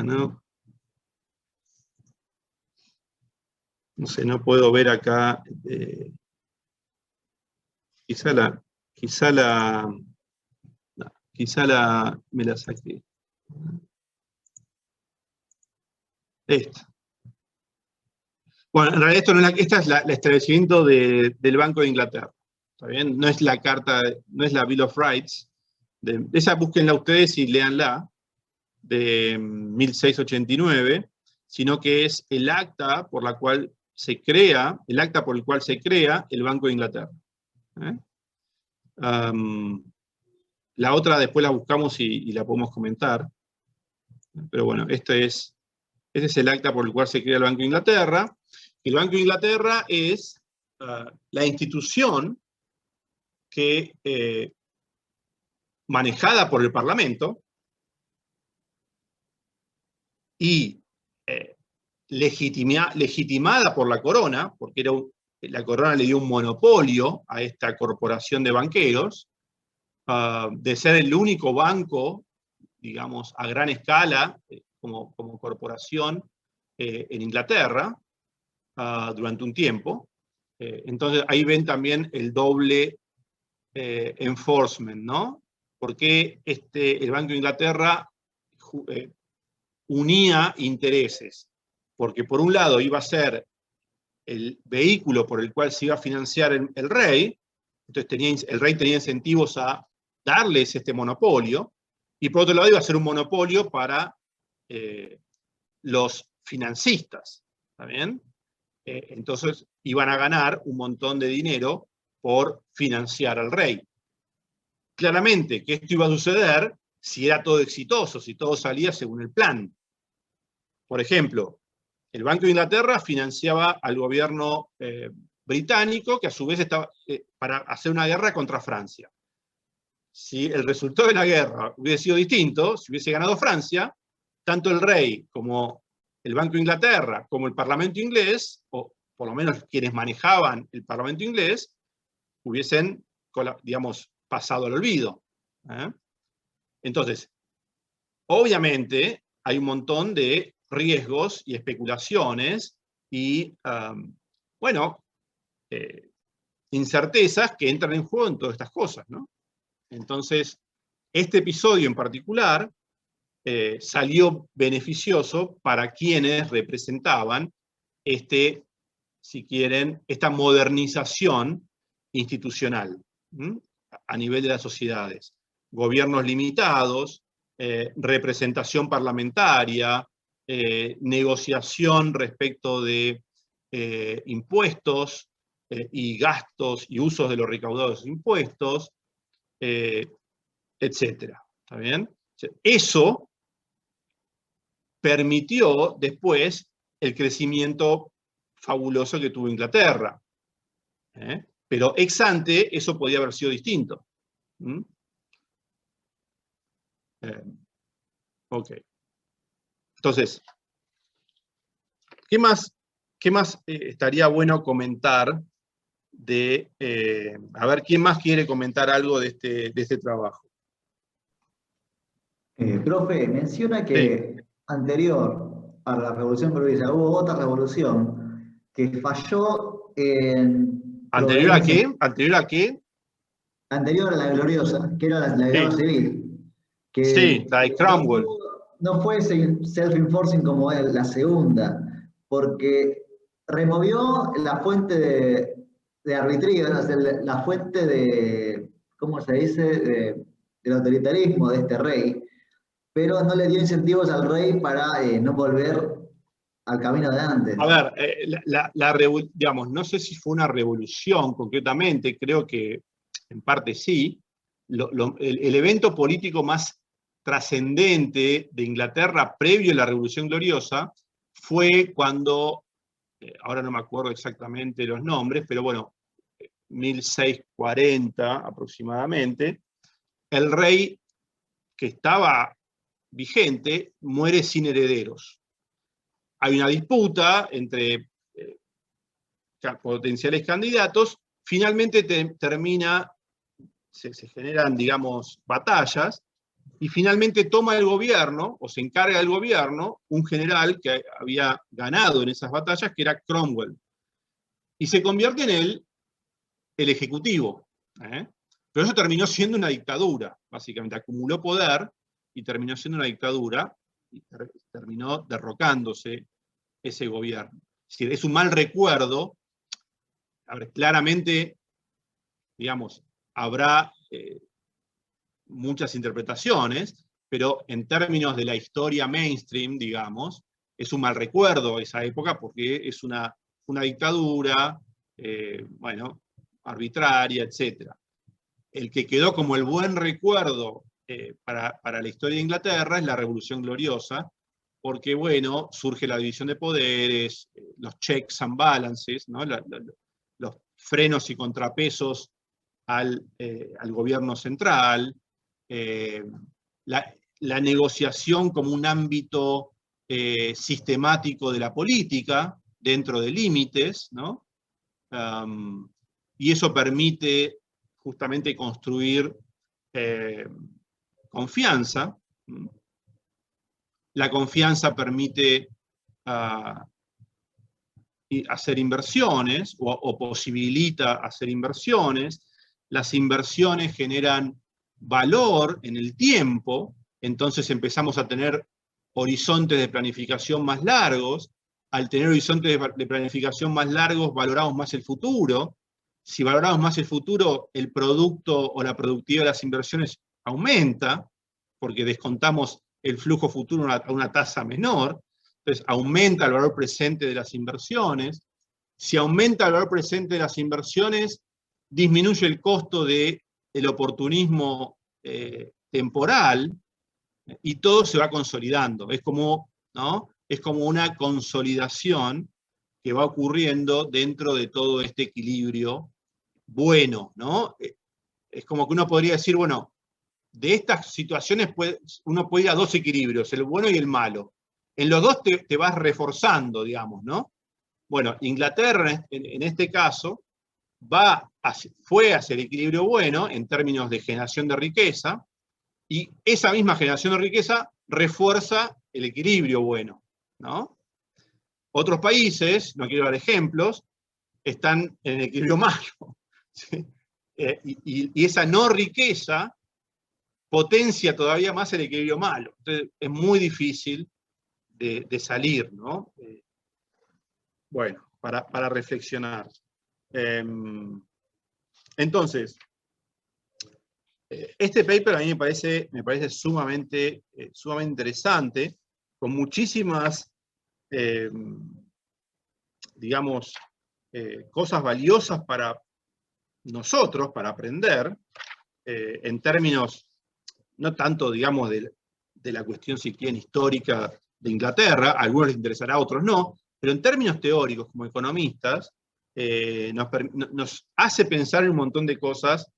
no. No sé, no puedo ver acá. Quizá me la saqué. Esta. Bueno, en realidad esta es el establecimiento del Banco de Inglaterra. ¿Está bien? No es la carta, no es la Bill of Rights. Esa búsquenla ustedes y léanla, de 1689, sino que es el acta por la cual se crea, el acta por el cual se crea el Banco de Inglaterra. La otra después la buscamos y la podemos comentar. Pero bueno, este es el acta por el cual se crea el Banco de Inglaterra. El Banco de Inglaterra es la institución que, manejada por el Parlamento y legitimada por la corona, porque la corona le dio un monopolio a esta corporación de banqueros, de ser el único banco, digamos, a gran escala, como corporación en Inglaterra, durante un tiempo. Entonces ahí ven también el doble enforcement, ¿no? Porque el Banco de Inglaterra unía intereses, porque por un lado iba a ser el vehículo por el cual se iba a financiar el rey, entonces el rey tenía incentivos a darles este monopolio, y por otro lado iba a ser un monopolio para los financistas, ¿está bien? Entonces iban a ganar un montón de dinero por financiar al rey. Claramente que esto iba a suceder si era todo exitoso, si todo salía según el plan. Por ejemplo, el Banco de Inglaterra financiaba al gobierno británico, que a su vez estaba para hacer una guerra contra Francia. Si el resultado de la guerra hubiese sido distinto, si hubiese ganado Francia, tanto el rey como el Banco de Inglaterra, como el Parlamento inglés, o por lo menos quienes manejaban el Parlamento inglés, hubiesen, digamos, pasado al olvido. Entonces, obviamente, hay un montón de riesgos y especulaciones y, bueno, incertezas que entran en juego en todas estas cosas, ¿no? Entonces, este episodio en particular salió beneficioso para quienes representaban si quieren, esta modernización institucional a nivel de las sociedades. Gobiernos limitados, representación parlamentaria, negociación respecto de impuestos y gastos y usos de los recaudados impuestos, etcétera. ¿Está bien? Eso permitió después el crecimiento fabuloso que tuvo Inglaterra. Pero ex ante eso podía haber sido distinto. Ok. Entonces, ¿qué más estaría bueno comentar a ver, ¿quién más quiere comentar algo de este trabajo? Profe, menciona que sí, anterior a la Revolución Gloriosa hubo otra revolución que falló en... ¿Anterior a qué? ¿Anterior a qué? Anterior a la Gloriosa, que era la Guerra Civil. Que sí, la de Cromwell. No fue self-enforcing como la segunda, porque removió la fuente de arbitrio, la fuente de, ¿cómo se dice?, del autoritarismo de este rey, pero no le dio incentivos al rey para no volver al camino de antes. A ver, digamos, no sé si fue una revolución concretamente, creo que en parte sí. El evento político más trascendente de Inglaterra previo a la Revolución Gloriosa fue cuando, ahora no me acuerdo exactamente los nombres, pero bueno, 1640 aproximadamente, el rey que estaba vigente muere sin herederos. Hay una disputa entre potenciales candidatos, finalmente se generan, digamos, batallas, Y finalmente toma el gobierno, o se encarga del gobierno, un general que había ganado en esas batallas, que era Cromwell. Y se convierte en el ejecutivo. Pero eso terminó siendo una dictadura, básicamente. Acumuló poder y terminó siendo una dictadura, y terminó derrocándose ese gobierno. Es decir, es un mal recuerdo. A ver, claramente, digamos, habrá muchas interpretaciones, pero en términos de la historia mainstream, digamos, es un mal recuerdo esa época porque es una dictadura, bueno, arbitraria, etc. El que quedó como el buen recuerdo para la historia de Inglaterra es la Revolución Gloriosa, porque, bueno, surge la división de poderes, los checks and balances, ¿no? Los frenos y contrapesos al gobierno central, la negociación como un ámbito sistemático de la política, dentro de límites, ¿no? Y eso permite justamente construir confianza. La confianza permite hacer inversiones, o posibilita hacer inversiones. Las inversiones generan valor en el tiempo, entonces empezamos a tener horizontes de planificación más largos. Al tener horizontes de planificación más largos, valoramos más el futuro. Si valoramos más el futuro, el producto o la productividad de las inversiones aumenta, porque descontamos el flujo futuro a una tasa menor. Entonces, aumenta el valor presente de las inversiones. Si aumenta el valor presente de las inversiones, disminuye el costo del oportunismo temporal, y todo se va consolidando. Es como, ¿no? Es como una consolidación que va ocurriendo dentro de todo este equilibrio bueno, ¿no? Es como que uno podría decir, bueno, de estas situaciones uno puede ir a dos equilibrios, el bueno y el malo. En los dos te vas reforzando, digamos, ¿no? Bueno, Inglaterra en este caso fue hacia el equilibrio bueno en términos de generación de riqueza, y esa misma generación de riqueza refuerza el equilibrio bueno, ¿no? Otros países, no quiero dar ejemplos, están en el equilibrio malo, ¿sí? Y esa no riqueza potencia todavía más el equilibrio malo. Entonces es muy difícil de salir, ¿no? Bueno, para reflexionar. Entonces, este paper a mí me parece sumamente interesante, con muchísimas, digamos, cosas valiosas para nosotros, para aprender, en términos, no tanto, digamos, de la cuestión si quieren histórica de Inglaterra, a algunos les interesará, a otros no, pero en términos teóricos, como economistas, nos hace pensar en un montón de cosas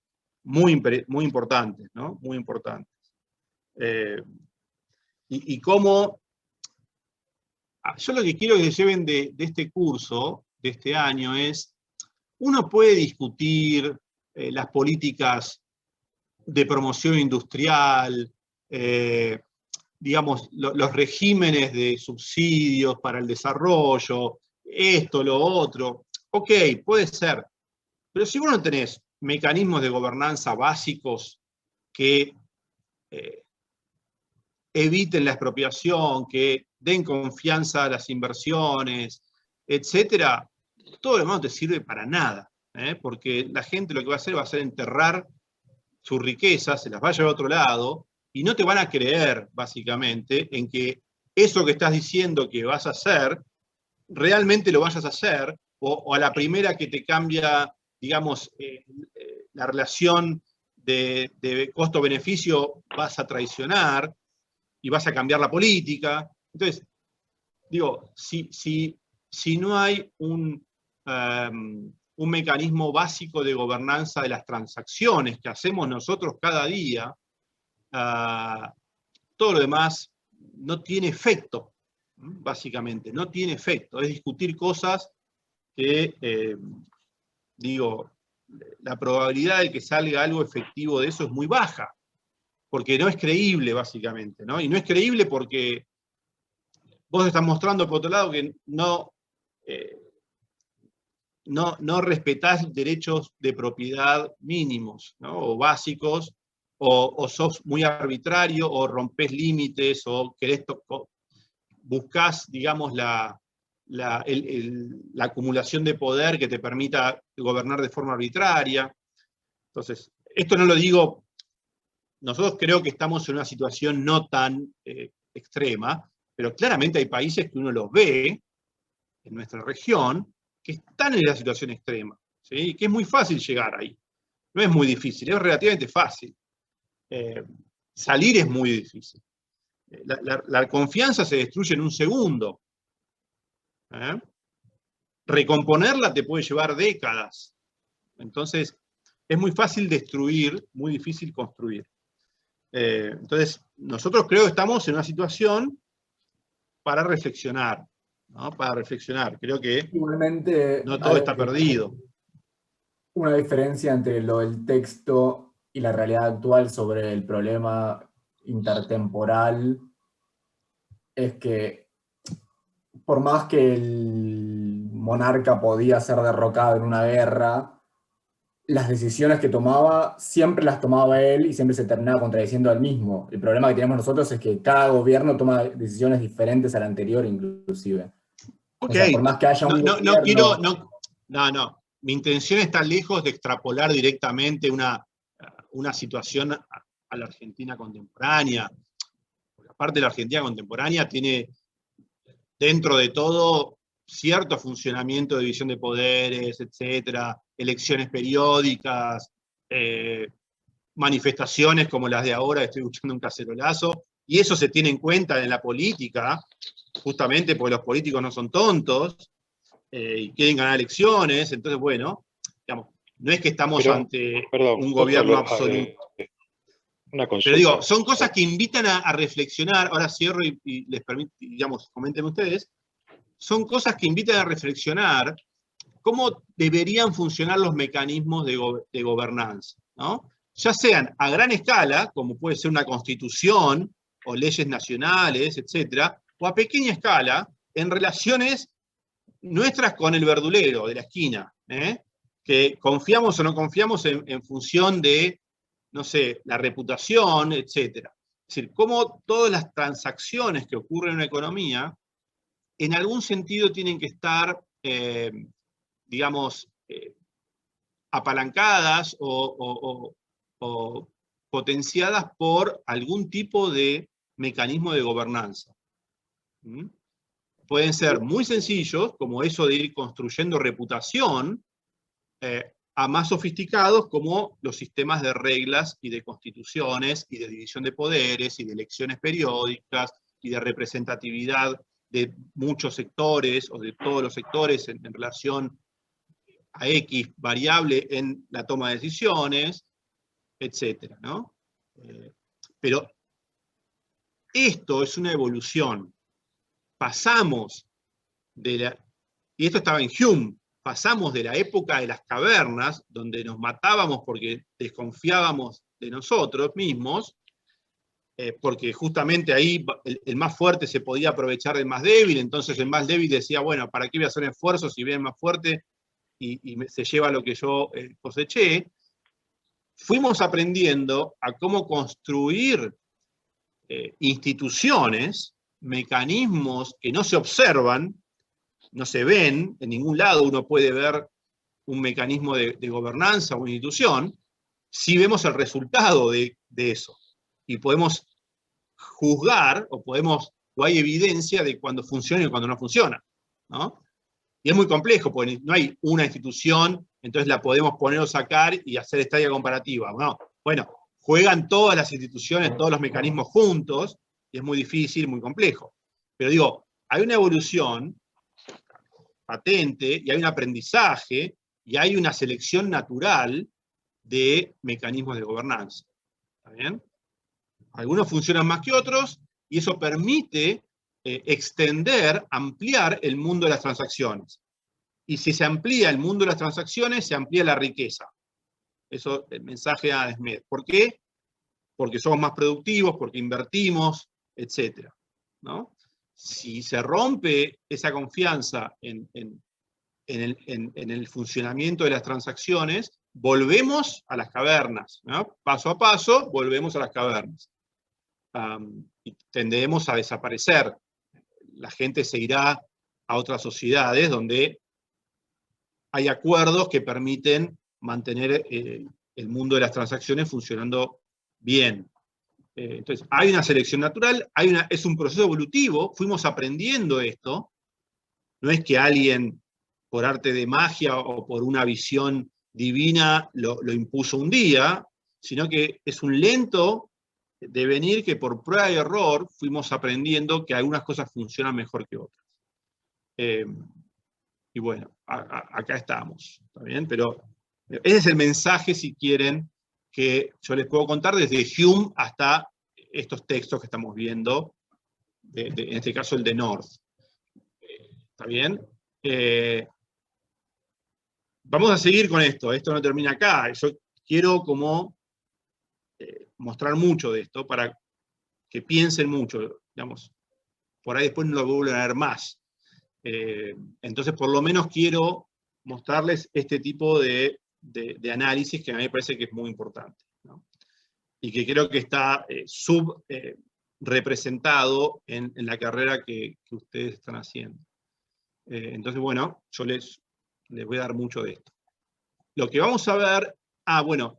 muy importantes, ¿no? Muy importantes. Y cómo, yo lo que quiero que se lleven de este curso, de este año, es, uno puede discutir las políticas de promoción industrial, digamos, los regímenes de subsidios para el desarrollo, esto, lo otro. Ok, puede ser. Pero si vos no tenés mecanismos de gobernanza básicos que eviten la expropiación, que den confianza a las inversiones, etcétera, todo lo demás no te sirve para nada, porque la gente lo que va a hacer enterrar sus riquezas, se las va a llevar a otro lado, y no te van a creer, básicamente, en que eso que estás diciendo que vas a hacer, realmente lo vayas a hacer, o a la primera que te cambia, digamos, la relación de costo-beneficio, vas a traicionar y vas a cambiar la política. Entonces, digo, si no hay un mecanismo básico de gobernanza de las transacciones que hacemos nosotros cada día, todo lo demás no tiene efecto, básicamente, no tiene efecto. Es discutir cosas que, digo, la probabilidad de que salga algo efectivo de eso es muy baja. porque no es creíble, básicamente, ¿no? Y no es creíble porque vos estás mostrando, por otro lado, que no respetás derechos de propiedad mínimos, ¿no? O básicos, o sos muy arbitrario, o rompés límites, o buscás, digamos, la acumulación de poder que te permita gobernar de forma arbitraria. Entonces, esto no lo digo, nosotros creo que estamos en una situación no tan extrema, pero claramente hay países que uno los ve en nuestra región que están en la situación extrema, ¿sí? Que es muy fácil llegar ahí. No es muy difícil, es relativamente fácil. Salir es muy difícil. La confianza se destruye en un segundo. Recomponerla te puede llevar décadas. Entonces, es muy fácil destruir, muy difícil construir. Entonces, nosotros creo que estamos en una situación para reflexionar, ¿no? Para reflexionar. Creo que igualmente no todo está perdido. Una diferencia entre lo del texto y la realidad actual sobre el problema intertemporal es que por más que el monarca podía ser derrocado en una guerra, las decisiones que tomaba siempre las tomaba él y siempre se terminaba contradiciendo a él mismo. El problema que tenemos nosotros es que cada gobierno toma decisiones diferentes al anterior inclusive. Ok, o sea, por más que haya un gobierno... No. Mi intención está lejos de extrapolar directamente una situación a la Argentina contemporánea. Porque aparte la Argentina contemporánea tiene, dentro de todo, cierto funcionamiento de división de poderes, etcétera, elecciones periódicas, manifestaciones como las de ahora, estoy escuchando un cacerolazo, y eso se tiene en cuenta en la política, justamente porque los políticos no son tontos, y quieren ganar elecciones, entonces, bueno, digamos, no es que estamos ante un gobierno absoluto. Una consulta. Pero digo, son cosas que invitan a reflexionar, ahora cierro y les permito, digamos, comenten ustedes, son cosas que invitan a reflexionar cómo deberían funcionar los mecanismos de gobernanza, ¿no? Ya sean a gran escala, como puede ser una constitución o leyes nacionales, etcétera, o a pequeña escala, en relaciones nuestras con el verdulero de la esquina, que confiamos o no confiamos en función de, no sé, la reputación, etcétera. Es decir, cómo todas las transacciones que ocurren en una economía, en algún sentido tienen que estar, digamos, apalancadas o potenciadas por algún tipo de mecanismo de gobernanza. Pueden ser muy sencillos, como eso de ir construyendo reputación, a más sofisticados como los sistemas de reglas y de constituciones y de división de poderes y de elecciones periódicas y de representatividad de muchos sectores o de todos los sectores en relación a X variable en la toma de decisiones, etcétera, ¿no? Pero esto es una evolución. Pasamos de la... Y esto estaba en Hume. Pasamos de la época de las cavernas, donde nos matábamos porque desconfiábamos de nosotros mismos, porque justamente ahí el más fuerte se podía aprovechar del más débil, entonces el más débil decía, bueno, ¿para qué voy a hacer esfuerzos si viene el más fuerte y se lleva lo que yo coseché? Fuimos aprendiendo a cómo construir instituciones, mecanismos que no se observan, no se ven, en ningún lado uno puede ver un mecanismo de gobernanza o una institución, si vemos el resultado de eso. Y podemos juzgar, o hay evidencia de cuando funciona y cuando no funciona, ¿no? Y es muy complejo, porque no hay una institución, entonces la podemos poner o sacar y hacer estadía comparativa. No. Bueno, juegan todas las instituciones, todos los mecanismos juntos, y es muy difícil, muy complejo. Pero digo, hay una evolución patente, y hay un aprendizaje, y hay una selección natural de mecanismos de gobernanza. ¿Está bien? Algunos funcionan más que otros, y eso permite extender, ampliar el mundo de las transacciones. Y si se amplía el mundo de las transacciones, se amplía la riqueza. Eso es el mensaje de Adam Smith. ¿Por qué? porque somos más productivos, porque invertimos, etc., ¿no? Si se rompe esa confianza en el funcionamiento de las transacciones, volvemos a las cavernas, ¿no? Paso a paso, volvemos a las cavernas. Y tendemos a desaparecer. La gente se irá a otras sociedades donde hay acuerdos que permiten mantener el mundo de las transacciones funcionando bien. Entonces, hay una selección natural, es un proceso evolutivo, fuimos aprendiendo esto. No es que alguien, por arte de magia o por una visión divina, lo impuso un día, sino que es un lento devenir que por prueba y error fuimos aprendiendo que algunas cosas funcionan mejor que otras. Y bueno, acá estamos, ¿está bien? Pero ese es el mensaje, si quieren, que yo les puedo contar desde Hume hasta estos textos que estamos viendo, en este caso el de North. ¿Está bien? Vamos a seguir con esto no termina acá. Yo quiero como mostrar mucho de esto para que piensen mucho, digamos, por ahí después no lo vuelven a ver más. Entonces, por lo menos quiero mostrarles este tipo de análisis que a mí me parece que es muy importante, ¿no? Y que creo que está subrepresentado en la carrera que ustedes están haciendo. Entonces, bueno, yo les voy a dar mucho de esto. Lo que vamos a ver, bueno,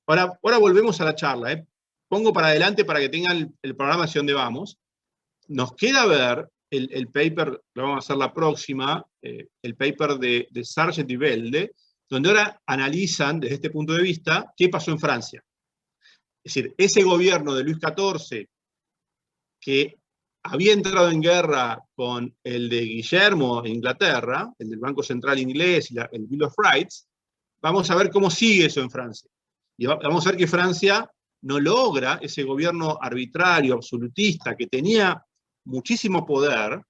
ahora volvemos a la charla. Pongo para adelante para que tengan el programa hacia dónde vamos. Nos queda ver el paper, lo vamos a hacer la próxima, el paper de Sargent y Velde, donde ahora analizan desde este punto de vista qué pasó en Francia. Es decir, ese gobierno de Luis XIV que había entrado en guerra con el de Guillermo en Inglaterra, el del Banco Central Inglés y el Bill of Rights, vamos a ver cómo sigue eso en Francia. Y vamos a ver que Francia no logra ese gobierno arbitrario, absolutista, que tenía muchísimo poder,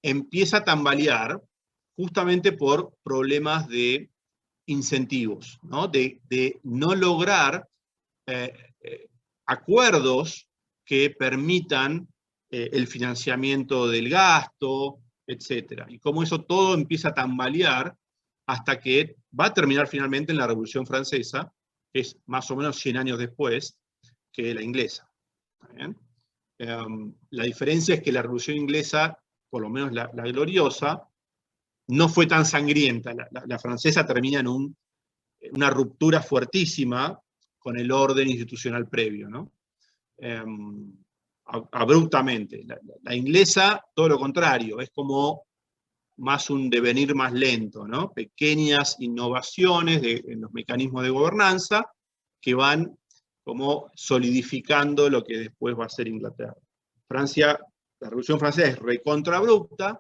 empieza a tambalear justamente por problemas de incentivos, ¿no? De no lograr acuerdos que permitan el financiamiento del gasto, etc. Y cómo eso todo empieza a tambalear hasta que va a terminar finalmente en la Revolución Francesa, que es más o menos 100 años después que la inglesa. ¿Está bien? La diferencia es que la Revolución Inglesa, por lo menos la gloriosa, no fue tan sangrienta. La francesa termina en una ruptura fuertísima con el orden institucional previo, ¿no? Abruptamente. La inglesa, todo lo contrario, es como más un devenir más lento, ¿no? Pequeñas innovaciones en los mecanismos de gobernanza que van como solidificando lo que después va a ser Inglaterra. Francia, la Revolución Francesa es recontraabrupta,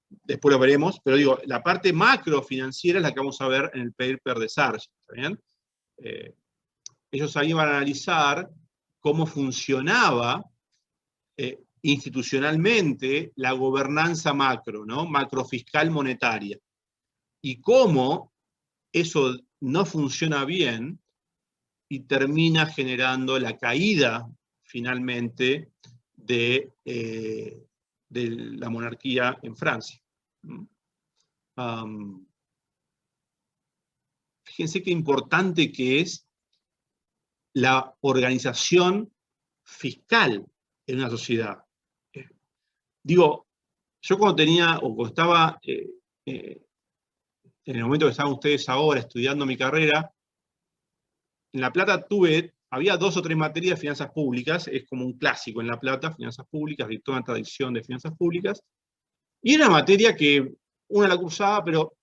después lo veremos, pero digo, la parte macrofinanciera es la que vamos a ver en el paper de Sargent, ¿está bien? Ellos ahí van a analizar cómo funcionaba institucionalmente la gobernanza macro, ¿no? Macrofiscal monetaria, y cómo eso no funciona bien y termina generando la caída, finalmente, de la monarquía en Francia. Fíjense qué importante que es la organización fiscal en una sociedad. Digo, yo cuando estaba en el momento que estaban ustedes ahora estudiando mi carrera, en La Plata había 2 o 3 materias de finanzas públicas, es como un clásico en La Plata, finanzas públicas, de toda una tradición de finanzas públicas, y era una materia que uno la cursaba, pero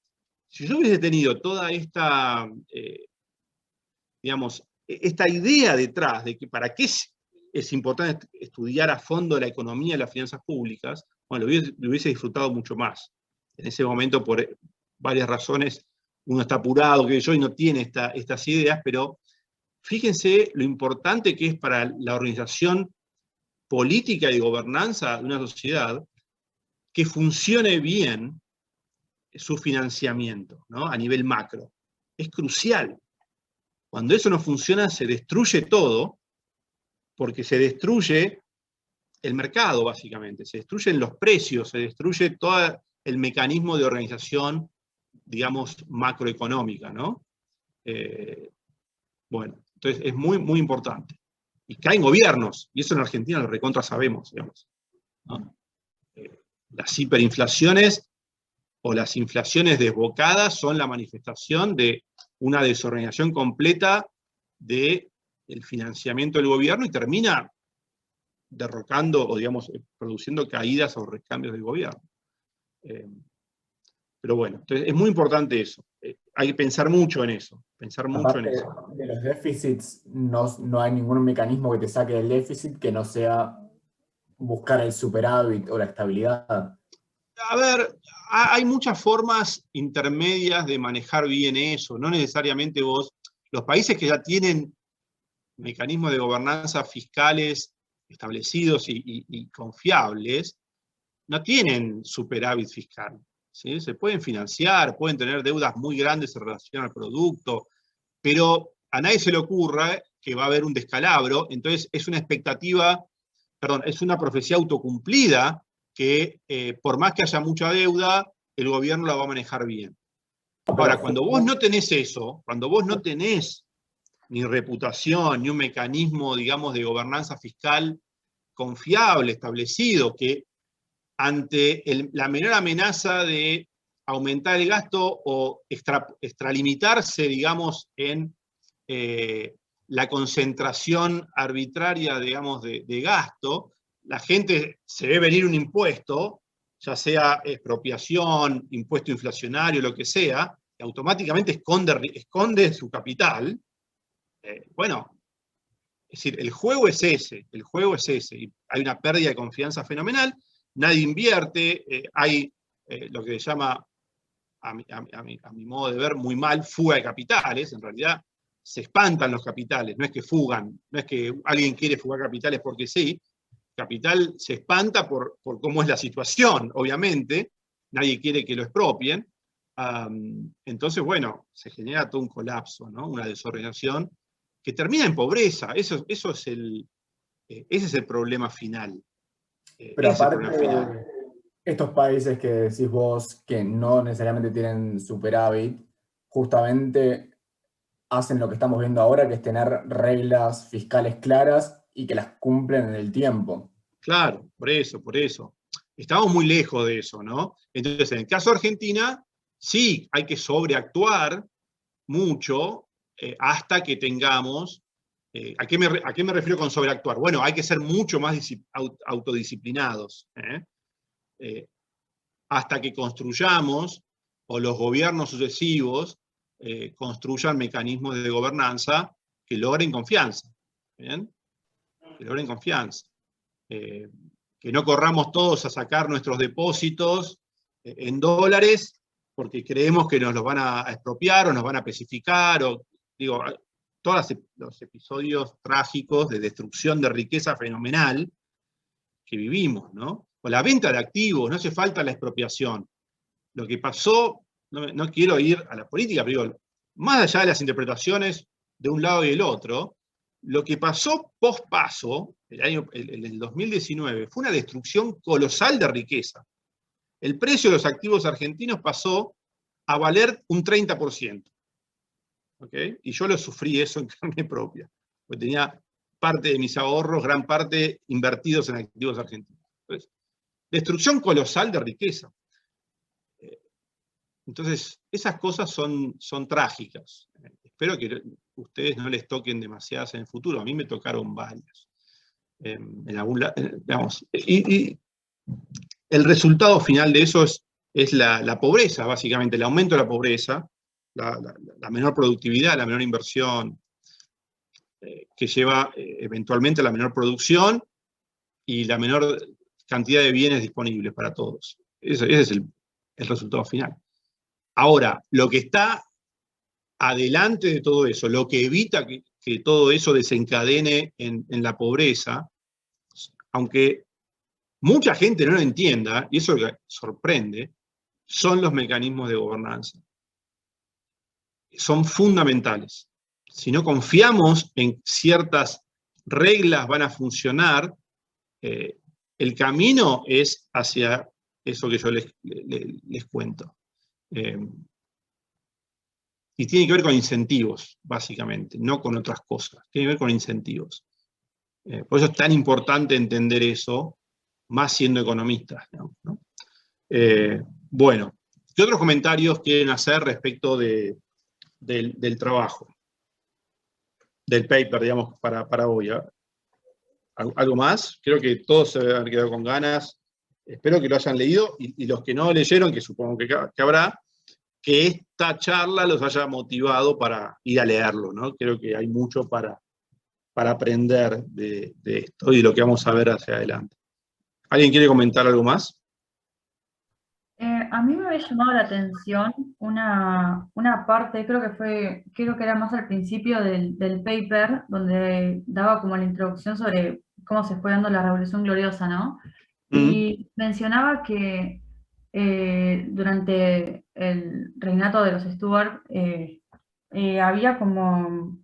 si yo hubiese tenido toda esta, digamos, esta idea detrás de que para qué es importante estudiar a fondo la economía y las finanzas públicas, bueno, lo hubiese disfrutado mucho más. En ese momento, por varias razones, uno está apurado, que yo, y no tiene estas ideas, pero fíjense lo importante que es para la organización política y gobernanza de una sociedad que funcione bien su financiamiento, ¿no? A nivel macro. Es crucial. Cuando eso no funciona, se destruye todo, porque se destruye el mercado, básicamente, se destruyen los precios, se destruye todo el mecanismo de organización, digamos, macroeconómica, ¿no? Bueno, entonces es muy, muy importante. Y caen gobiernos, y eso en Argentina lo recontra sabemos, digamos, ¿no? Las hiperinflaciones o las inflaciones desbocadas son la manifestación de una desorganización completa del financiamiento del gobierno y termina derrocando o, digamos, produciendo caídas o recambios del gobierno. Pero bueno, entonces es muy importante eso. Hay que pensar mucho en eso. Pensar mucho en eso. De los déficits, no hay ningún mecanismo que te saque del déficit que no sea buscar el superávit o la estabilidad. A ver, hay muchas formas intermedias de manejar bien eso. No necesariamente los países que ya tienen mecanismos de gobernanza fiscales establecidos y confiables, no tienen superávit fiscal, ¿sí? Se pueden financiar, pueden tener deudas muy grandes en relación al producto, pero a nadie se le ocurra que va a haber un descalabro, entonces es una expectativa, perdón, es una profecía autocumplida que por más que haya mucha deuda, el gobierno la va a manejar bien. Ahora, cuando vos no tenés eso, cuando vos no tenés ni reputación, ni un mecanismo, digamos, de gobernanza fiscal confiable, establecido, que ante la menor amenaza de aumentar el gasto o extralimitarse, digamos, en la concentración arbitraria, digamos, de gasto, la gente se ve venir un impuesto, ya sea expropiación, impuesto inflacionario, lo que sea, y automáticamente esconde su capital. Bueno, es decir, el juego es ese, y hay una pérdida de confianza fenomenal, nadie invierte, hay lo que se llama, a mi modo de ver, muy mal, fuga de capitales. En realidad se espantan los capitales, no es que fugan, no es que alguien quiere fugar capitales porque sí, capital se espanta por cómo es la situación, obviamente, nadie quiere que lo expropien, entonces, bueno, se genera todo un colapso, ¿no? Una desorganización que termina en pobreza, ese es el problema final. Pero aparte, estos países que decís vos que no necesariamente tienen superávit, justamente hacen lo que estamos viendo ahora, que es tener reglas fiscales claras y que las cumplen en el tiempo. Claro, por eso. Estamos muy lejos de eso, ¿no? Entonces, en el caso de Argentina, sí, hay que sobreactuar mucho hasta que tengamos... ¿a qué me refiero con sobreactuar? Bueno, hay que ser mucho más autodisciplinados. Hasta que construyamos, o los gobiernos sucesivos construyan mecanismos de gobernanza que logren confianza. ¿Bien? Que logren confianza. Que no corramos todos a sacar nuestros depósitos en dólares porque creemos que nos los van a expropiar o nos van a especificar, o digo, todos los episodios trágicos de destrucción de riqueza fenomenal que vivimos, ¿no? O la venta de activos, no hace falta la expropiación. Lo que pasó, no quiero ir a la política, pero digo, más allá de las interpretaciones de un lado y del otro, lo que pasó post-paso, en el 2019, fue una destrucción colosal de riqueza. El precio de los activos argentinos pasó a valer un 30%. ¿Okay? Y yo lo sufrí eso en carne propia, porque tenía parte de mis ahorros, gran parte invertidos en activos argentinos. Entonces, destrucción colosal de riqueza. Entonces, esas cosas son trágicas. Espero que ustedes no les toquen demasiadas en el futuro. A mí me tocaron varias. En algún lado, digamos, y el resultado final de eso es la pobreza, básicamente, el aumento de la pobreza, la menor productividad, la menor inversión, que lleva eventualmente a la menor producción y la menor cantidad de bienes disponibles para todos. Ese es el resultado final. Ahora, lo que está adelante de todo eso, lo que evita que todo eso desencadene en la pobreza, aunque mucha gente no lo entienda, y eso sorprende, son los mecanismos de gobernanza. Son fundamentales. si no confiamos en ciertas reglas van a funcionar, el camino es hacia eso que yo les cuento. Y tiene que ver con incentivos, básicamente, no con otras cosas. Tiene que ver con incentivos. Por eso es tan importante entender eso, más siendo economistas, ¿no? Bueno, ¿qué otros comentarios quieren hacer respecto del trabajo? Del paper, digamos, para hoy. ¿Algo más? Creo que todos se han quedado con ganas. Espero que lo hayan leído, y los que no leyeron, que supongo que habrá, que esta charla los haya motivado para ir a leerlo, ¿no? Creo que hay mucho para aprender de esto y lo que vamos a ver hacia adelante. ¿Alguien quiere comentar algo más? A mí me había llamado la atención una parte, creo que era más al principio del paper, donde daba como la introducción sobre cómo se fue dando la Revolución Gloriosa, ¿no? Y mencionaba que durante el reinato de los Stuart había como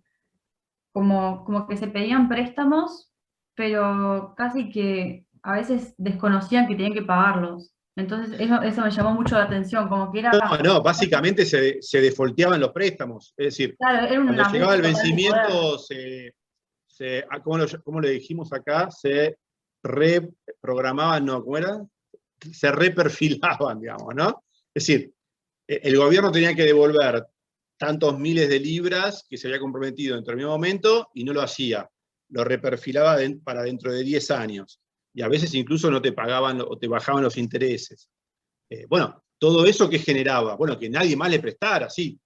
que se pedían préstamos, pero casi que a veces desconocían que tenían que pagarlos. Entonces eso me llamó mucho la atención, como que era... No, básicamente se defolteaban los préstamos. Es decir, Claro, era cuando una llegaba el mutua de vencimiento, ¿cómo lo dijimos acá? Se reprogramaban, ¿no? ¿Cómo era? Se reperfilaban, digamos, ¿no? Es decir, el gobierno tenía que devolver tantos miles de libras que se había comprometido en determinado momento y no lo hacía. Lo reperfilaba para dentro de 10 años. Y a veces incluso no te pagaban o te bajaban los intereses. Bueno, todo eso que generaba, bueno, que nadie más le prestara, sí,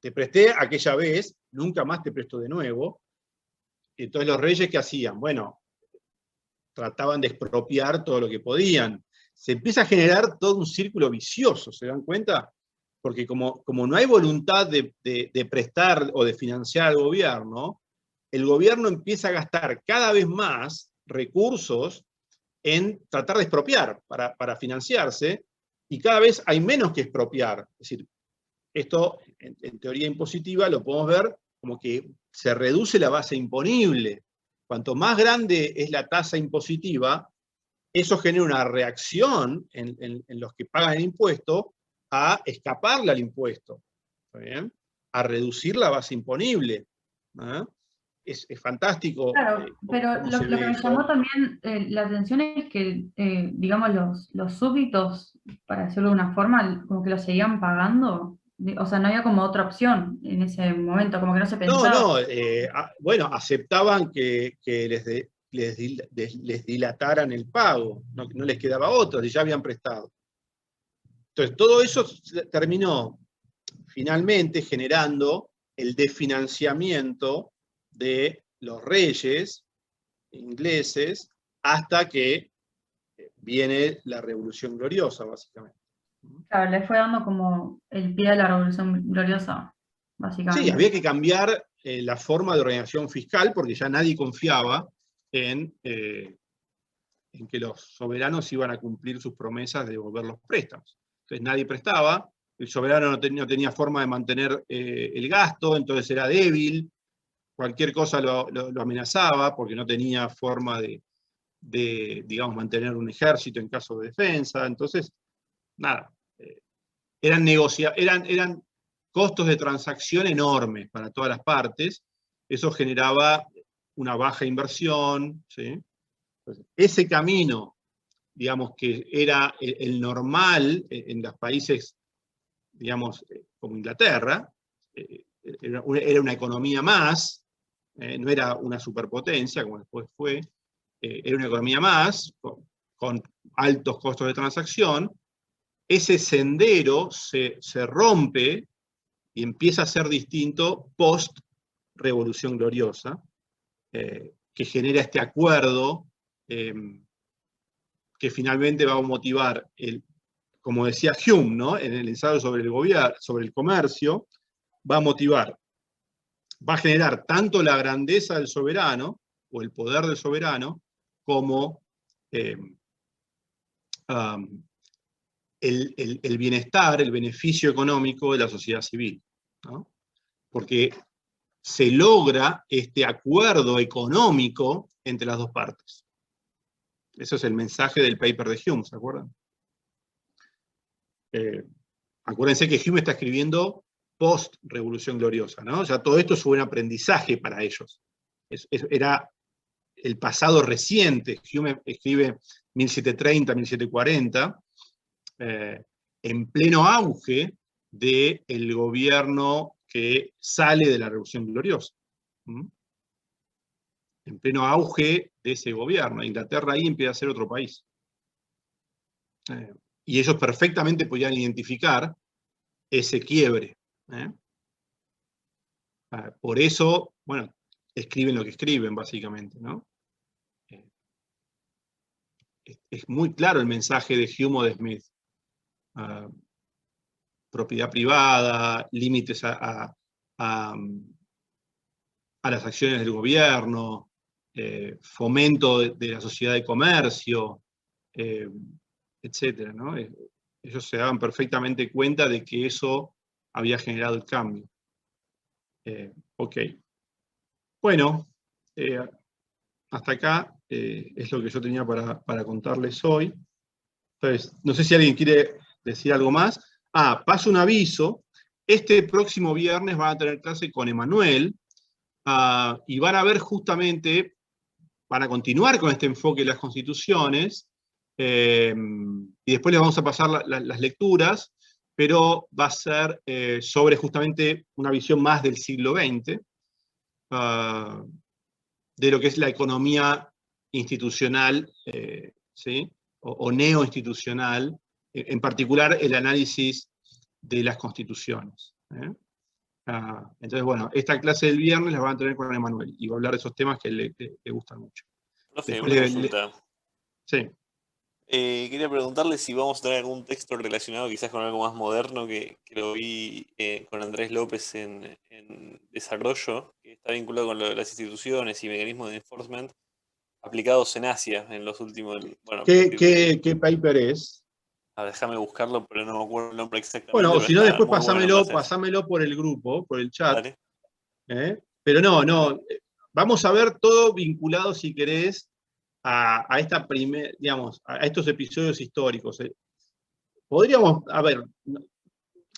te presté aquella vez, nunca más te presto de nuevo. Entonces los reyes, ¿qué hacían? Bueno, trataban de expropiar todo lo que podían. Se empieza a generar todo un círculo vicioso, ¿se dan cuenta? Porque como no hay voluntad de prestar o de financiar al gobierno, el gobierno empieza a gastar cada vez más recursos en tratar de expropiar para financiarse, y cada vez hay menos que expropiar. Es decir, esto en teoría impositiva lo podemos ver como que se reduce la base imponible. Cuanto más grande es la tasa impositiva, eso genera una reacción en los que pagan el impuesto a escaparle al impuesto, ¿está bien? A reducir la base imponible. ¿Ah? Es fantástico. Claro, pero cómo lo se que ve me eso. llamó también la atención es que, digamos, los súbditos, para decirlo de una forma, como que lo seguían pagando. O sea, no había como otra opción en ese momento, como que no se pensaba. No, bueno, aceptaban que les dilataran el pago, no les quedaba otra, si ya habían prestado. Entonces, todo eso terminó finalmente generando el desfinanciamiento de los reyes ingleses hasta que viene la Revolución Gloriosa, básicamente. Claro, le fue dando como el pie a la Revolución Gloriosa, Sí, básicamente. había que cambiar la forma de organización fiscal porque ya nadie confiaba en que los soberanos iban a cumplir sus promesas de devolver los préstamos. Entonces nadie prestaba, el soberano no tenía forma de mantener el gasto, entonces era débil, cualquier cosa lo amenazaba porque no tenía forma de, digamos, mantener un ejército en caso de defensa. Entonces, nada, eran costos de transacción enormes para todas las partes. Eso generaba una baja inversión, ¿sí? Entonces, ese camino, digamos, que era el normal en los países, digamos, como Inglaterra, era una economía más, no era una superpotencia, como después fue, era una economía más, con altos costos de transacción. Ese sendero se rompe y empieza a ser distinto post-Revolución Gloriosa, que genera este acuerdo que finalmente va a motivar, como decía Hume, ¿no? En el ensayo sobre el gobierno, sobre el comercio, va a generar tanto la grandeza del soberano, o el poder del soberano, como el bienestar, el beneficio económico de la sociedad civil, ¿no? Porque se logra este acuerdo económico entre las dos partes. Eso es el mensaje del paper de Hume, ¿se acuerdan? Acuérdense que Hume está escribiendo post-Revolución Gloriosa, ¿no? O sea, todo esto es un aprendizaje para ellos. Era el pasado reciente. Hume escribe 1730, 1740, en pleno auge del gobierno que sale de la Revolución Gloriosa. En pleno auge de ese gobierno. Inglaterra ahí empieza a ser otro país. Y ellos perfectamente podían identificar ese quiebre. Por eso, bueno, escriben lo que escriben, básicamente, ¿no? Es muy claro el mensaje de Hume o de Smith. Propiedad privada, límites a las acciones del gobierno, fomento de la sociedad de comercio, etcétera, ¿no? Ellos se daban perfectamente cuenta de que eso había generado el cambio. Ok. Bueno, hasta acá es lo que yo tenía para contarles hoy. Entonces, no sé si alguien quiere decir algo más. Paso un aviso. Este próximo viernes van a tener clase con Emanuel y van a ver justamente, van a continuar con este enfoque de las constituciones y después les vamos a pasar las lecturas, pero va a ser sobre justamente una visión más del siglo XX, de lo que es la economía institucional, ¿sí? o neoinstitucional, en particular el análisis de las constituciones. Entonces, bueno, esta clase del viernes la van a tener con Emanuel y va a hablar de esos temas que le gustan mucho. Profe, Después una consulta. Sí. Quería preguntarle si vamos a tener algún texto relacionado quizás con algo más moderno que lo vi con Andrés López en Desarrollo, que está vinculado con lo de las instituciones y mecanismos de enforcement aplicados en Asia en los últimos... Bueno, ¿Qué paper es? Déjame buscarlo, pero no me acuerdo el nombre exactamente. Bueno, o si no, está después muy bueno, pasámelo por el grupo, por el chat. Dale. Pero no, vamos a ver todo vinculado, si querés, a esta digamos, a estos episodios históricos. Podríamos, a ver,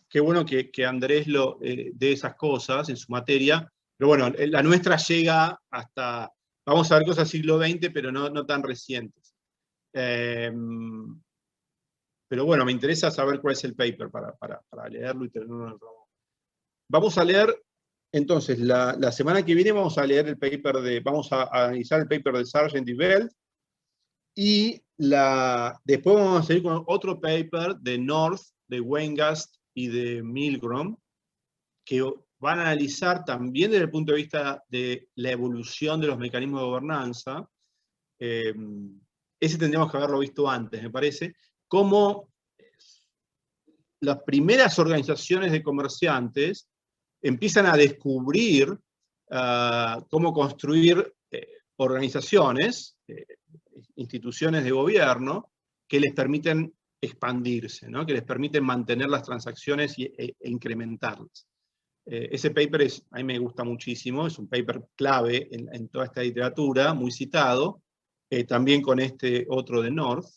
qué bueno que Andrés dé esas cosas en su materia, pero bueno, la nuestra llega hasta, vamos a ver cosas del siglo XX, pero no tan recientes. Pero bueno, me interesa saber cuál es el paper para leerlo y tenerlo en el ramo. Vamos a leer, entonces, la semana que viene vamos a leer el paper vamos a analizar el paper de Sargent y Bell, y después vamos a seguir con otro paper de North, de Weingast y de Milgrom, que van a analizar también desde el punto de vista de la evolución de los mecanismos de gobernanza. Ese tendríamos que haberlo visto antes, me parece, cómo las primeras organizaciones de comerciantes empiezan a descubrir cómo construir organizaciones, instituciones de gobierno, que les permiten expandirse, ¿no? Que les permiten mantener las transacciones e incrementarlas. Ese paper a mí me gusta muchísimo, es un paper clave en toda esta literatura, muy citado, también con este otro de North.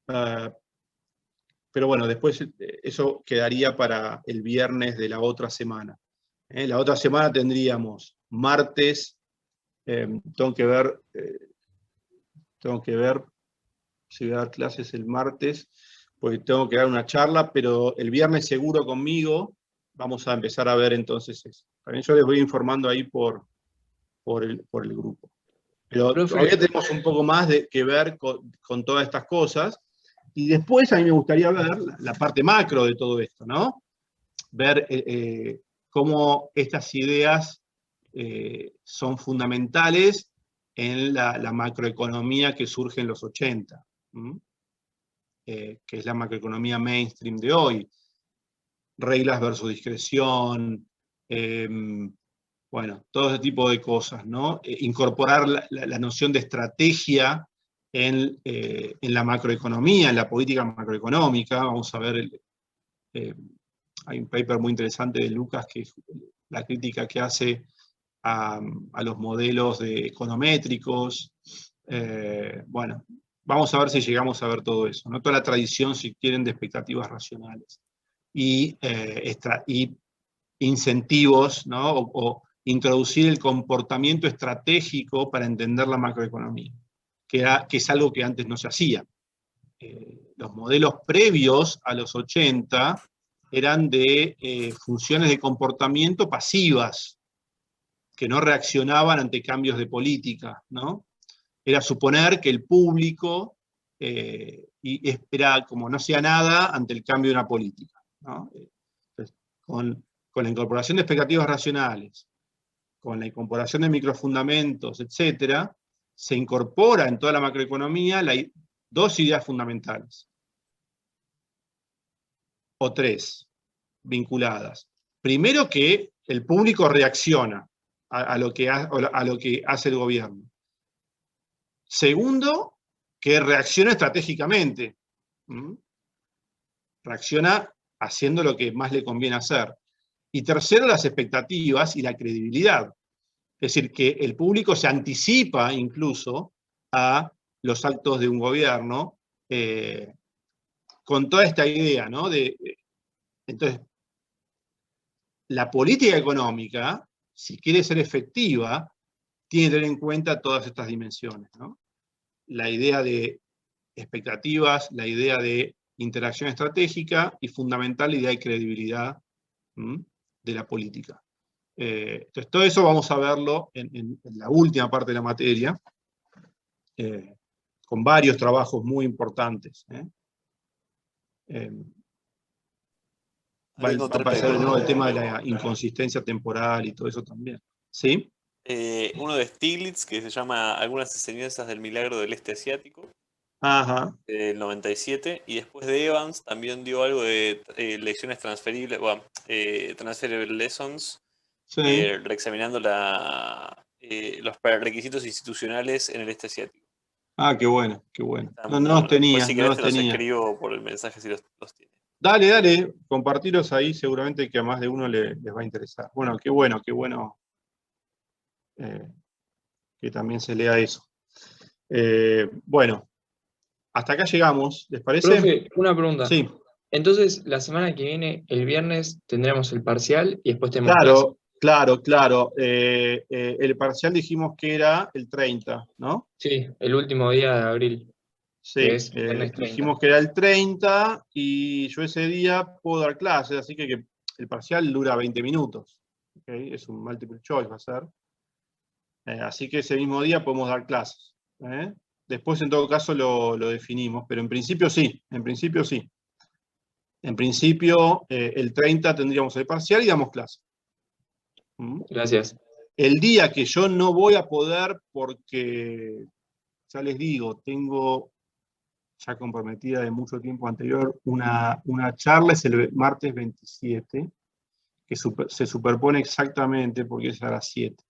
Pero bueno, después eso quedaría para el viernes de la otra semana. La otra semana tendríamos martes, tengo que ver si voy a dar clases el martes, porque tengo que dar una charla, pero el viernes seguro conmigo vamos a empezar a ver entonces eso. También yo les voy informando ahí por el grupo. Pero todavía tenemos un poco más que ver con todas estas cosas. Y después a mí me gustaría ver la parte macro de todo esto, ¿no? Ver cómo estas ideas son fundamentales en la macroeconomía que surge en los 80, que es la macroeconomía mainstream de hoy. Reglas versus discreción, bueno, todo ese tipo de cosas, ¿no? Incorporar la noción de estrategia en la macroeconomía, en la política macroeconómica. Vamos a ver, hay un paper muy interesante de Lucas, que es la crítica que hace a los modelos econométricos. Bueno, vamos a ver si llegamos a ver todo eso, ¿no? Toda la tradición, si quieren, de expectativas racionales. Y incentivos, ¿no? O introducir el comportamiento estratégico para entender la macroeconomía, que es algo que antes no se hacía. Los modelos previos a los 80 eran de funciones de comportamiento pasivas, que no reaccionaban ante cambios de política, ¿no? Era suponer que el público y espera como no sea nada ante el cambio de una política, ¿no? Entonces, con la incorporación de expectativas racionales, con la incorporación de microfundamentos, etc., se incorpora en toda la macroeconomía dos ideas fundamentales, o tres, vinculadas. Primero, que el público reacciona a lo que hace el gobierno. Segundo, que reacciona estratégicamente. Reacciona haciendo lo que más le conviene hacer. Y tercero, las expectativas y la credibilidad. Es decir, que el público se anticipa incluso a los actos de un gobierno con toda esta idea, ¿no? Entonces, la política económica, si quiere ser efectiva, tiene que tener en cuenta todas estas dimensiones, ¿no? La idea de expectativas, la idea de interacción estratégica y fundamental la idea de credibilidad de la política. Entonces, todo eso vamos a verlo en la última parte de la materia, con varios trabajos muy importantes. Va a aparecer de nuevo el tema de la inconsistencia temporal y todo eso también. ¿Sí? Uno de Stiglitz, que se llama Algunas enseñanzas del milagro del este asiático, Ajá. del 97, y después de Evans también dio algo de lecciones transferibles, bueno, transferable lessons, Sí. reexaminando los requisitos institucionales en el este asiático. Ah, qué bueno, qué bueno. No Bueno, los tenía, después, si no querés los te los tenía. escribo por el mensaje si los tiene. Dale, dale, compartiros ahí, seguramente que a más de uno les va a interesar. Bueno, qué bueno que también se lea eso. Bueno, hasta acá llegamos, ¿les parece? Profe, una pregunta. Sí. Entonces, la semana que viene, el viernes, tendremos el parcial y después tenemos clase. Claro. El parcial dijimos que era el 30, ¿no? Sí, el último día de abril. Sí, Que es viernes 30. dijimos que era el 30 y yo ese día puedo dar clases, así que el parcial dura 20 minutos. ¿Okay? Es un multiple choice, va a ser. Así que ese mismo día podemos dar clases. Después, en todo caso, lo definimos, pero en principio sí, En principio, el 30 tendríamos el parcial y damos clase. Gracias. El día que yo no voy a poder, porque, ya les digo, tengo ya comprometida de mucho tiempo anterior, una charla, es el martes 27, que se superpone exactamente porque es a las 7.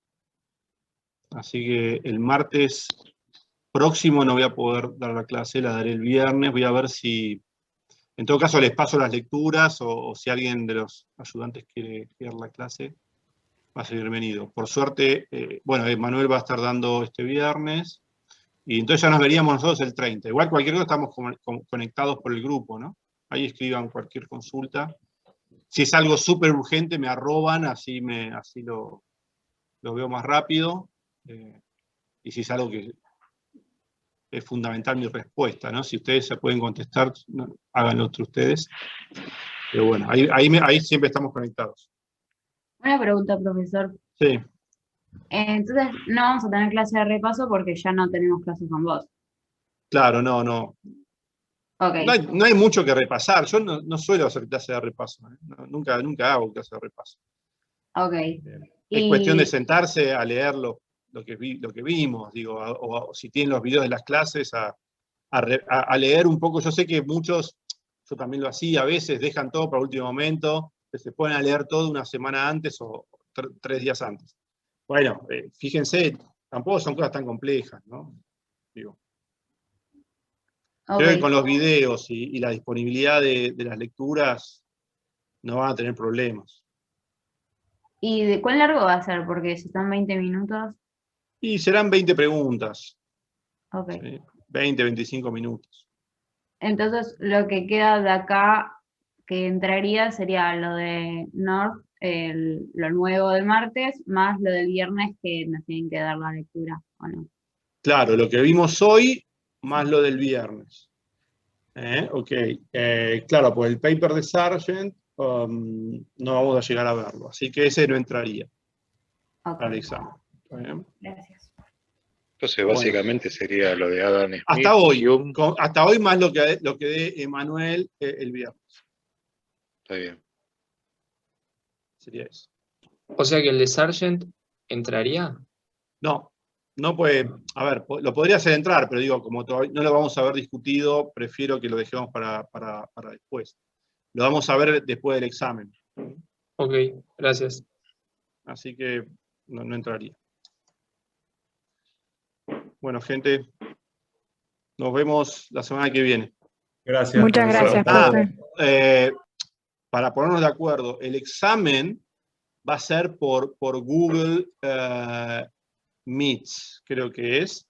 Así que el martes próximo no voy a poder dar la clase, la daré el viernes, voy a ver si, en todo caso les paso las lecturas, o si alguien de los ayudantes quiere dar la clase, va a ser bienvenido. Por suerte, bueno, Manuel va a estar dando este viernes, y entonces ya nos veríamos nosotros el 30. Igual cualquier cosa estamos conectados por el grupo, ¿no? Ahí escriban cualquier consulta. Si es algo súper urgente, me arroban, así lo veo más rápido. Y si es algo que es fundamental mi respuesta, ¿no? Si ustedes se pueden contestar, háganlo entre ustedes. Pero bueno, ahí siempre estamos conectados. Una pregunta, profesor. Sí. Entonces, no vamos a tener clase de repaso porque ya no tenemos clases con vos. Claro, no. Okay. No hay mucho que repasar. Yo no suelo hacer clase de repaso. Nunca hago clase de repaso. Ok. Es cuestión de sentarse a leer lo que vimos, digo, o si tienen los videos de las clases, a leer un poco. Yo sé que muchos, yo también lo hacía a veces, dejan todo para último momento, que se ponen a leer todo una semana antes o 3 días antes. Bueno, fíjense, tampoco son cosas tan complejas, ¿no? Digo. Okay. Creo que con los videos y la disponibilidad de las lecturas no van a tener problemas. ¿Y de cuán largo va a ser? Porque si están 20 minutos, Y serán 20 preguntas, ok. ¿sí? 20, 25 minutos. Entonces, lo que queda de acá que entraría sería lo de North, lo nuevo del martes, más lo del viernes que nos tienen que dar la lectura, ¿o no? Claro, lo que vimos hoy, más lo del viernes. Ok, claro, pues el paper de Sargent no vamos a llegar a verlo, así que ese no entraría Ok, al examen. ¿Está bien? gracias. Entonces, Bueno. básicamente sería lo de Adam Smith. Hasta hoy, Hume. hasta hoy más lo que dé Emanuel el viernes. Está bien. Sería eso. O sea que el de Sargent entraría. No, no puede, a ver, lo podría hacer entrar, pero digo, como todavía no lo vamos a haber discutido, prefiero que lo dejemos para después. Lo vamos a ver después del examen. Ok, gracias. Así que no entraría. Bueno, gente, nos vemos la semana que viene. Gracias. Muchas profesor. gracias, profe. Para ponernos de acuerdo, el examen va a ser por Google Meets, creo que es,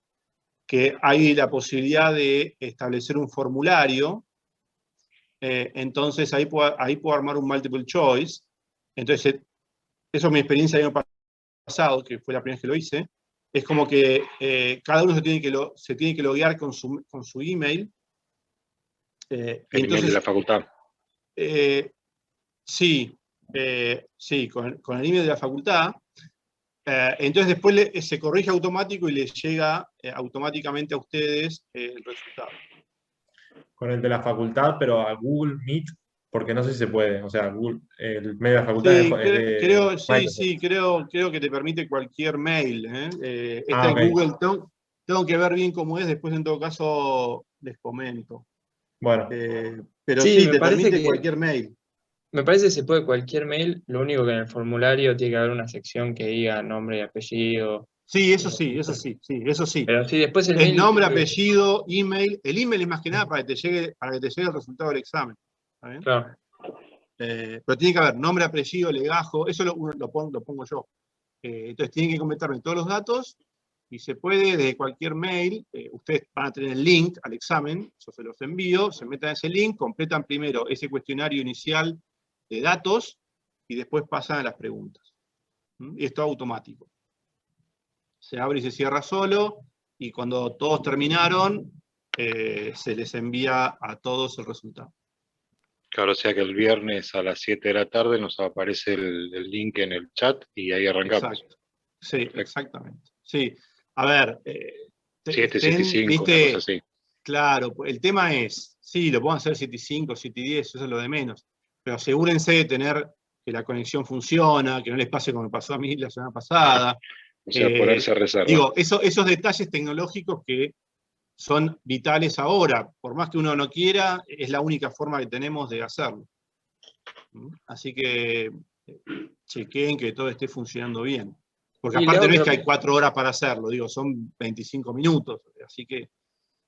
que hay la posibilidad de establecer un formulario, entonces ahí puedo armar un multiple choice. Entonces, eso es mi experiencia el año pasado, que fue la primera vez que lo hice, es como que cada uno se tiene que loguear con su email. El email de la facultad. Sí, con el email de la facultad. Entonces después se corrige automático y les llega automáticamente a ustedes el resultado. Con el de la facultad, pero a Google Meet, porque no sé si se puede. O sea, Google, el medio de la facultad Sí, es de Microsoft. creo que te permite cualquier mail. Está Ok. en Google, tengo que ver bien cómo es, después en todo caso les comento. Bueno, Pero Sí, sí, me te parece permite que cualquier mail. me parece que se puede cualquier mail, lo único que en el formulario tiene que haber una sección que diga nombre y apellido. Sí, eso sí. Pero sí, después el Es mail, nombre, apellido, email. El email es más que nada para que te llegue el resultado del examen. ¿Está bien? claro. Pero tiene que haber nombre, apellido, legajo, eso lo pongo yo. Entonces tienen que completarme todos los datos y se puede desde cualquier mail. Ustedes van a tener el link al examen, yo se los envío, se metan ese link, completan primero ese cuestionario inicial de datos y después pasan a las preguntas. Y esto es automático. Se abre y se cierra solo y cuando todos terminaron, se les envía a todos el resultado. Claro, o sea que el viernes a las 7 de la tarde nos aparece el link en el chat y ahí arrancamos. Exacto. Sí, Perfecto. exactamente. Sí. A ver, 7, 7 y 5, una ¿viste? cosa así. Claro, el tema es, sí, lo pueden hacer 7 y 5, 7 y 10, eso es lo de menos. Pero asegúrense de tener que la conexión funciona, que no les pase como me pasó a mí la semana pasada. O sea, ponerse a reserva. Digo, esos detalles tecnológicos que son vitales ahora, por más que uno no quiera, es la única forma que tenemos de hacerlo. Así que chequeen que todo esté funcionando bien. Porque Y aparte Leo, no es pero- que hay 4 horas para hacerlo, digo, son 25 minutos. Así que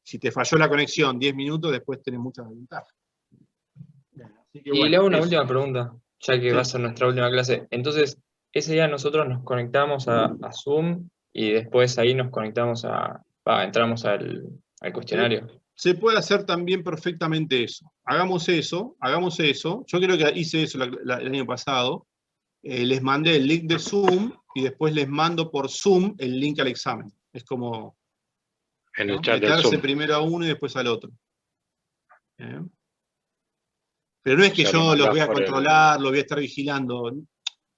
si te falló la conexión 10 minutos, después tenés muchas ventajas. Así que Y bueno, le hago una eso. última pregunta, ya que Sí. va a ser nuestra última clase. Entonces, ese día nosotros nos conectamos a Zoom y después ahí nos conectamos entramos al cuestionario. Se puede hacer también perfectamente eso. Hagamos eso. Yo creo que hice eso el año pasado. Les mandé el link de Zoom y después les mando por Zoom el link al examen. Es como En el chat del meterse Zoom. primero a uno y después al otro. Pero no es O que sea, lo yo los mandás voy a por el- controlar, los voy a estar vigilando.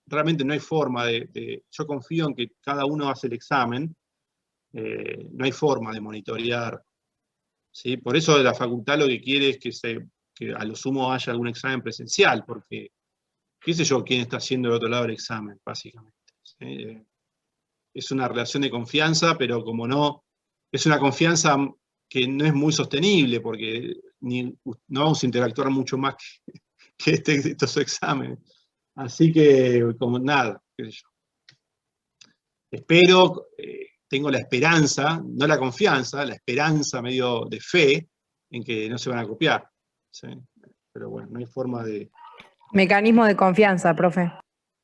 Realmente no hay forma yo confío en que cada uno hace el examen. No hay forma de monitorear. ¿Sí? Por eso la facultad lo que quiere es que a lo sumo haya algún examen presencial, porque qué sé yo quién está haciendo del otro lado del examen, básicamente. ¿Sí? Es una relación de confianza, pero como no, es una confianza que no es muy sostenible, porque no vamos a interactuar mucho más que estos exámenes. Así que, como nada, qué sé yo. Espero, tengo la esperanza, no la confianza, la esperanza medio de fe en que no se van a copiar. ¿Sí? Pero bueno, no hay forma de... Mecanismo de confianza, profe.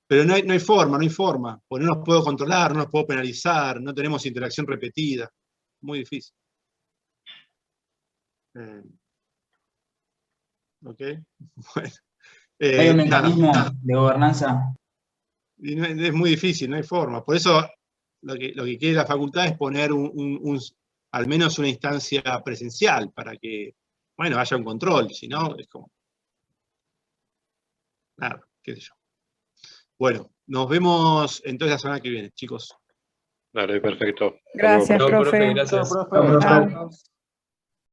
Pero no hay forma, porque no los puedo controlar, no los puedo penalizar, no tenemos interacción repetida. Muy difícil. ¿Ok? Bueno. Hay un Nada. mecanismo de gobernanza. Y es muy difícil, no hay forma. Por eso lo que quiere la facultad es poner al menos una instancia presencial para que, bueno, haya un control. Si no, es como... Nada, qué sé yo. Bueno, nos vemos entonces la semana que viene, chicos. Dale, perfecto. Hasta luego, Gracias, Chao, profe. gracias. Chao, profe. Chao.